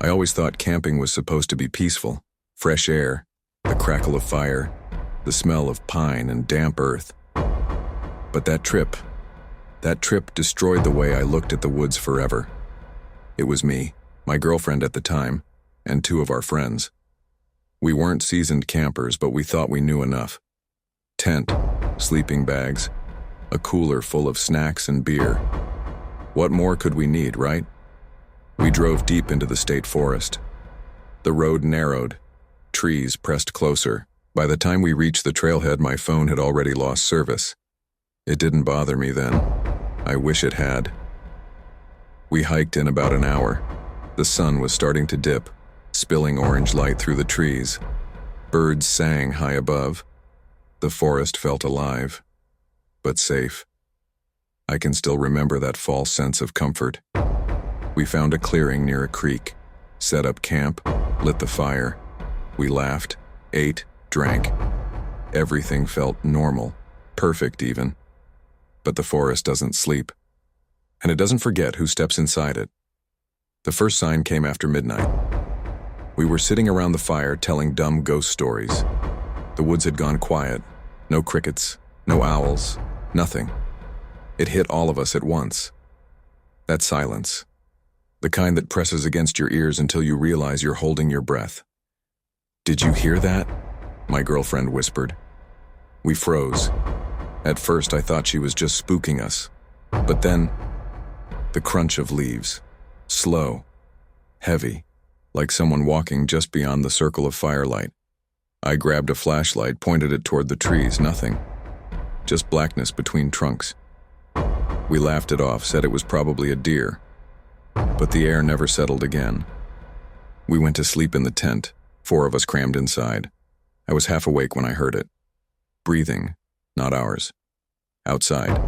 I always thought camping was supposed to be peaceful. Fresh air, the crackle of fire, the smell of pine and damp earth. But that trip destroyed the way I looked at the woods forever. It was me, my girlfriend at the time, and two of our friends. We weren't seasoned campers, but we thought we knew enough. Tent, sleeping bags, a cooler full of snacks and beer. What more could we need, right? We drove deep into the state forest. The road narrowed, trees pressed closer. By the time we reached the trailhead, my phone had already lost service. It didn't bother me then. I wish it had. We hiked in about an hour. The sun was starting to dip, spilling orange light through the trees. Birds sang high above. The forest felt alive, but safe. I can still remember that false sense of comfort. We found a clearing near a creek, set up camp, lit the fire. We laughed, ate, drank. Everything felt normal, perfect even. But the forest doesn't sleep, and it doesn't forget who steps inside it. The first sign came after midnight. We were sitting around the fire telling dumb ghost stories. The woods had gone quiet. No crickets, no owls, nothing. It hit all of us at once. That silence. The kind that presses against your ears until you realize you're holding your breath. "Did you hear that?" my girlfriend whispered. We froze. At first I thought she was just spooking us. But then, the crunch of leaves. Slow, heavy, like someone walking just beyond the circle of firelight. I grabbed a flashlight, pointed it toward the trees. Nothing. Just blackness between trunks. We laughed it off, said it was probably a deer. But the air never settled again. We went to sleep in the tent, 4 of us crammed inside. I was half awake when I heard it. Breathing, not ours. Outside.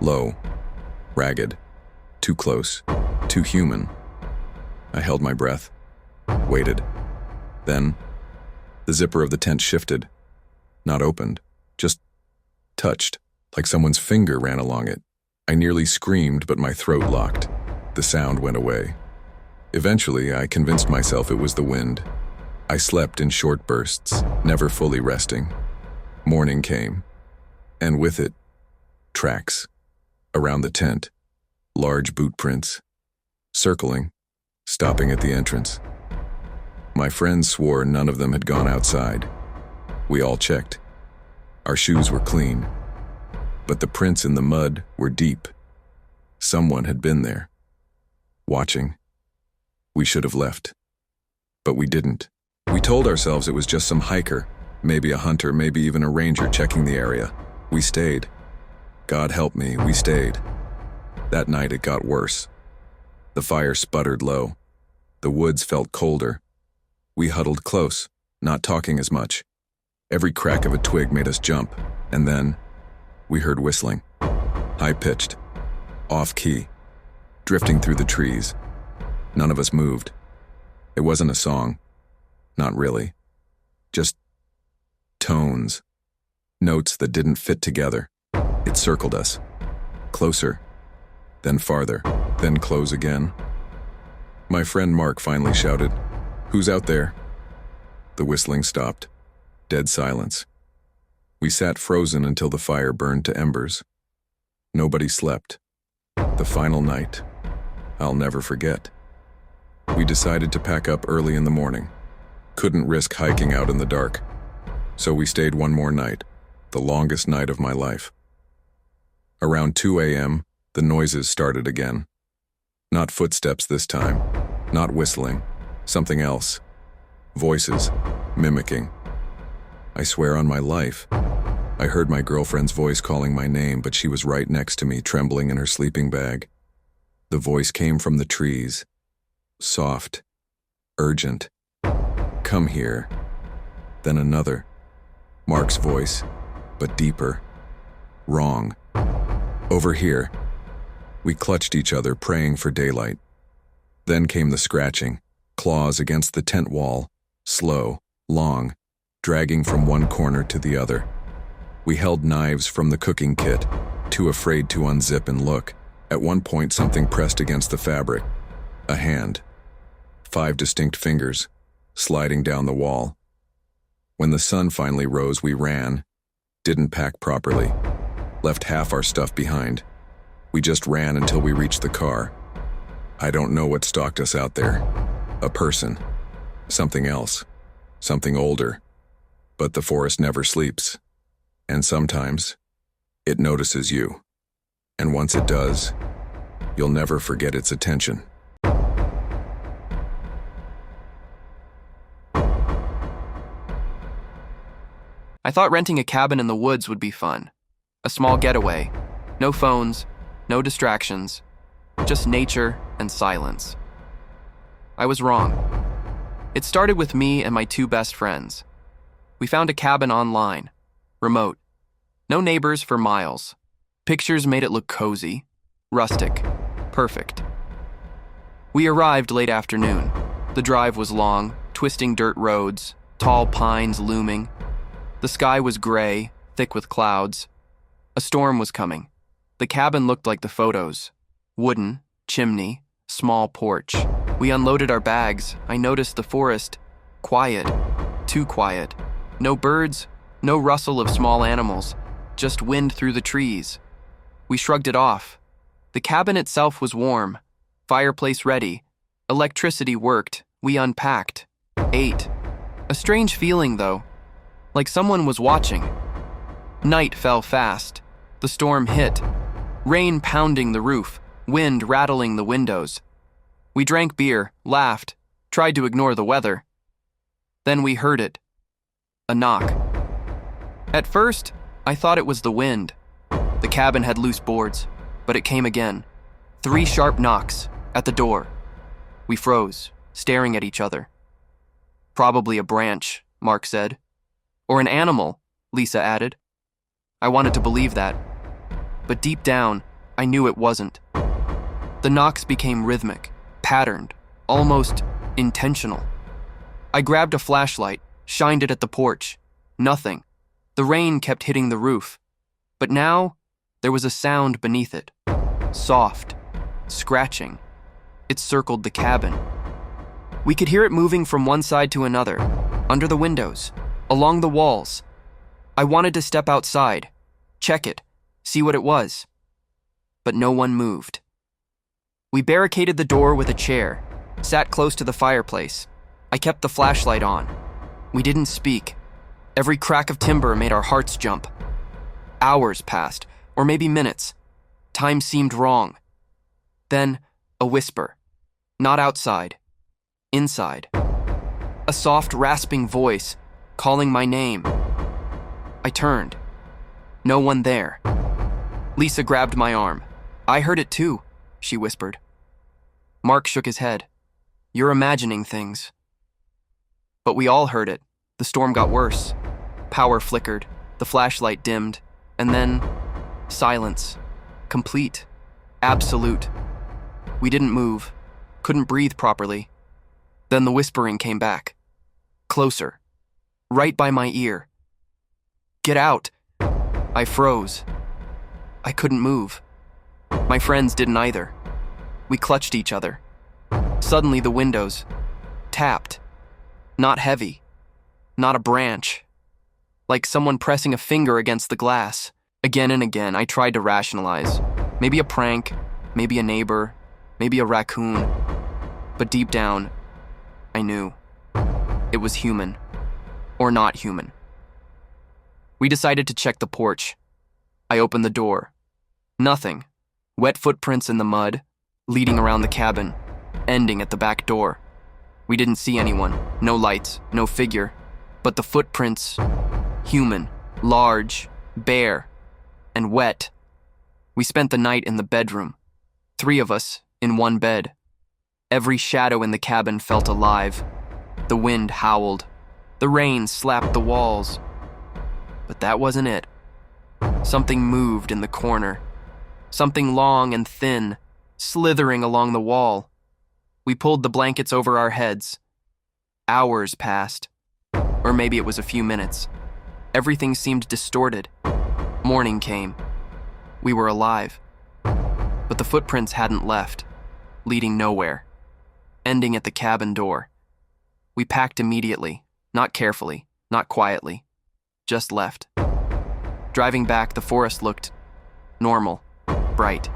Low. Ragged. Too close. Too human. I held my breath. Waited. Then, the zipper of the tent shifted. Not opened. Just touched, like someone's finger ran along it. I nearly screamed, but my throat locked. The sound went away. Eventually, I convinced myself it was the wind. I slept in short bursts, never fully resting. Morning came, and with it, tracks. Around the tent, large boot prints. Circling, stopping at the entrance. My friends swore none of them had gone outside. We all checked. Our shoes were clean, but the prints in the mud were deep. Someone had been there, watching. We should have left, but we didn't. We told ourselves it was just some hiker, maybe a hunter, maybe even a ranger checking the area. We stayed. God help me, we stayed. That night it got worse. The fire sputtered low. The woods felt colder. We huddled close, not talking as much. Every crack of a twig made us jump, and then we heard whistling. High-pitched, off-key, drifting through the trees. None of us moved. It wasn't a song. Not really. Just tones. Notes that didn't fit together. It circled us. Closer, then farther, then close again. My friend Mark finally shouted, "Who's out there?" The whistling stopped. Dead silence. We sat frozen until the fire burned to embers. Nobody slept. The final night. I'll never forget. We decided to pack up early in the morning. Couldn't risk hiking out in the dark. So we stayed one more night, the longest night of my life. Around 2 a.m., the noises started again. Not footsteps this time, not whistling, something else. Voices, mimicking. I swear on my life, I heard my girlfriend's voice calling my name, but she was right next to me, trembling in her sleeping bag. The voice came from the trees. Soft, urgent. "Come here." Then another. Mark's voice, but deeper. Wrong. "Over here." We clutched each other, praying for daylight. Then came the scratching, claws against the tent wall, slow, long, dragging from one corner to the other. We held knives from the cooking kit, too afraid to unzip and look. At one point, something pressed against the fabric. A hand. 5 distinct fingers, sliding down the wall. When the sun finally rose, we ran, didn't pack properly, left half our stuff behind. We just ran until we reached the car. I don't know what stalked us out there. A person. Something else. Something older. But the forest never sleeps. And sometimes, it notices you. And once it does, you'll never forget its attention. I thought renting a cabin in the woods would be fun. A small getaway. No phones, no distractions, just nature and silence. I was wrong. It started with me and my 2 best friends. We found a cabin online, remote. No neighbors for miles. Pictures made it look cozy, rustic, perfect. We arrived late afternoon. The drive was long, twisting dirt roads, tall pines looming. The sky was gray, thick with clouds. A storm was coming. The cabin looked like the photos. Wooden, chimney, small porch. We unloaded our bags. I noticed the forest. Quiet. Too quiet. No birds, no rustle of small animals. Just wind through the trees. We shrugged it off. The cabin itself was warm. Fireplace ready. Electricity worked. We unpacked. Ate. A strange feeling, though. Like someone was watching. Night fell fast. The storm hit. Rain pounding the roof. Wind rattling the windows. We drank beer, laughed, tried to ignore the weather. Then we heard it. A knock. At first, I thought it was the wind. The cabin had loose boards, but it came again. 3 sharp knocks at the door. We froze, staring at each other. Probably a branch, Mark said. Or an animal, Lisa added. I wanted to believe that. But deep down, I knew it wasn't. The knocks became rhythmic, patterned, almost intentional. I grabbed a flashlight, shined it at the porch. Nothing. The rain kept hitting the roof. But now, there was a sound beneath it. Soft, scratching. It circled the cabin. We could hear it moving from one side to another, under the windows, along the walls. I wanted to step outside, check it, see what it was. But no one moved. We barricaded the door with a chair, sat close to the fireplace. I kept the flashlight on. We didn't speak. Every crack of timber made our hearts jump. Hours passed, or maybe minutes. Time seemed wrong. Then, a whisper. Not outside. Inside. A soft, rasping voice, calling my name. I turned. No one there. Lisa grabbed my arm. I heard it too, she whispered. Mark shook his head. You're imagining things. But we all heard it. The storm got worse. Power flickered, the flashlight dimmed, and then silence. Complete. Absolute. We didn't move, couldn't breathe properly. Then the whispering came back. Closer. Right by my ear. Get out. I froze. I couldn't move. My friends didn't either. We clutched each other. Suddenly the windows tapped. Not heavy. Not a branch. Like someone pressing a finger against the glass. Again and again, I tried to rationalize. Maybe a prank, maybe a neighbor, maybe a raccoon. But deep down, I knew. It was human. Or not human. We decided to check the porch. I opened the door. Nothing. Wet footprints in the mud, leading around the cabin, ending at the back door. We didn't see anyone, no lights, no figure, but the footprints, human, large, bare, and wet. We spent the night in the bedroom, 3 of us in one bed. Every shadow in the cabin felt alive. The wind howled. The rain slapped the walls. But that wasn't it. Something moved in the corner. Something long and thin, slithering along the wall. We pulled the blankets over our heads. Hours passed. Or maybe it was a few minutes. Everything seemed distorted. Morning came. We were alive. But the footprints hadn't left, leading nowhere. ending at the cabin door. We packed immediately, not carefully, not quietly, just left. Driving back, the forest looked normal, bright,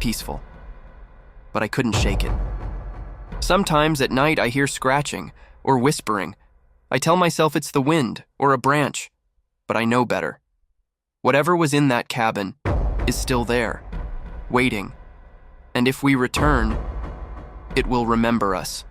peaceful. But I couldn't shake it. Sometimes at night I hear scratching or whispering. I tell myself it's the wind or a branch, but I know better. Whatever was in that cabin is still there, waiting. And if we return, it will remember us.